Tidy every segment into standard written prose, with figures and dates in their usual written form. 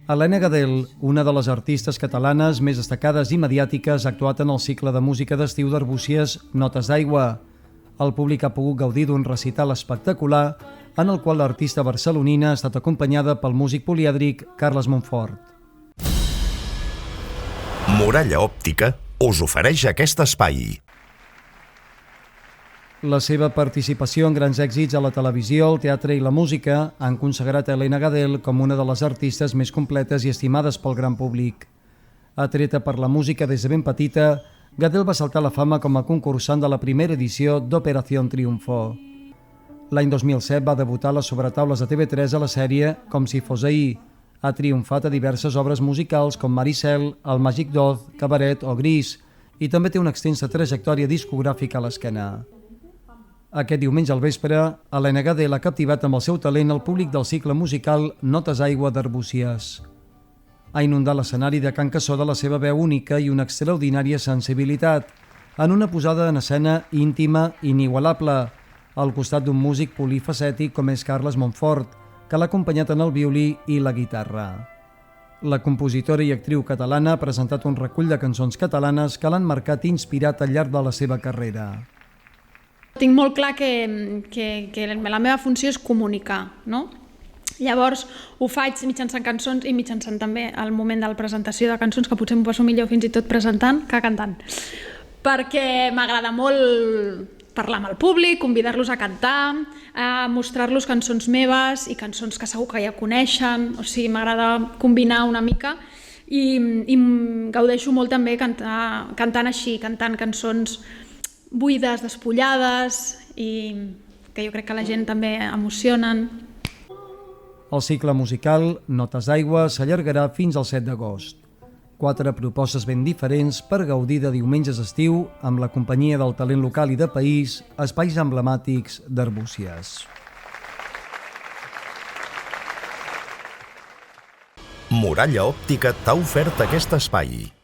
Helena Gadel, una de les artistes catalanes més destacades i mediàtiques, ha actuat en el cicle de música d'estiu d'Arbúcies Notes d'aigua. El públic ha pogut gaudir d'un recital espectacular en el qual l'artista barcelonina ha estat acompanyada pel músic polièdric Carles Montfort. Muralla Òptica us ofereix aquest espai. La seva participació en grans èxits a la televisió, el teatre i la música han consagrat a Helena Gadel com una de les artistes més completes i estimades pel gran públic. Atreta per la música des de ben petita, Gadel va saltar a la fama com a concursant de la primera edició d'Operación Triunfo. L'any 2007 va debutar a les sobretaules de TV3 a la sèrie Com si fos ahir. Ha triomfat a diverses obres musicals com Maricel, El Màgic d'Oz, Cabaret o Gris, i també té una extensa trajectòria discogràfica a l'esquena. Aquest diumenge al vespre, Helena Gadel ha captivat amb el seu talent el públic del cicle musical Notes d'aigua d'Arbúcies. Ha inundat l'escenari de Can Cassó de la seva veu única i una extraordinària sensibilitat, en una posada en escena íntima i inigualable, al costat d'un músic polifacètic com és Carles Montfort, que l'ha acompanyat en el violí i la guitarra. La compositora i actriu catalana ha presentat un recull de cançons catalanes que l'han marcat i inspirat al llarg de la seva carrera. Tinc molt clar que la meva funció és comunicar, no? Llavors ho faig mitjançant cançons i mitjançant també el moment de la presentació de cançons, que potser m'ho passo millor fins i tot presentant que cantant. Perquè m'agrada molt parlar amb el públic, convidar-los a cantar, a mostrar-los cançons meves i cançons que segur que ja coneixen. O sigui, m'agrada combinar una mica i gaudeixo molt també cantant així, cantant cançons buides, despullades i que jo crec que la gent també emocionen. El cicle musical Notes d'aigua s'allargarà fins al 7 d'agost. 4 propostes ben diferents per gaudir de diumenges d'estiu amb la companyia del talent local i de país, espais emblemàtics d'Arbúcies. Muralla Òptica t'ha ofert aquest espai.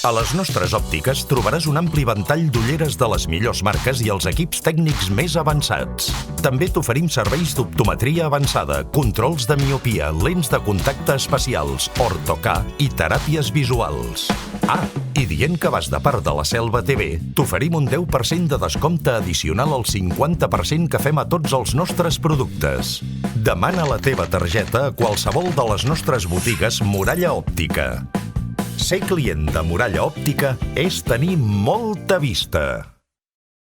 A les nostres òptiques trobaràs un ampli ventall d'ulleres de les millors marques i els equips tècnics més avançats. També t'oferim serveis d'optometria avançada, controls de miopia, lents de contacte especials, ortocar i teràpies visuals. Ah, i dient que vas de part de la Selva TV, t'oferim un 10% de descompte addicional al 50% que fem a tots els nostres productes. Demana la teva targeta a qualsevol de les nostres botigues Muralla Òptica. Ser client de Muralla Òptica és tenir molta vista.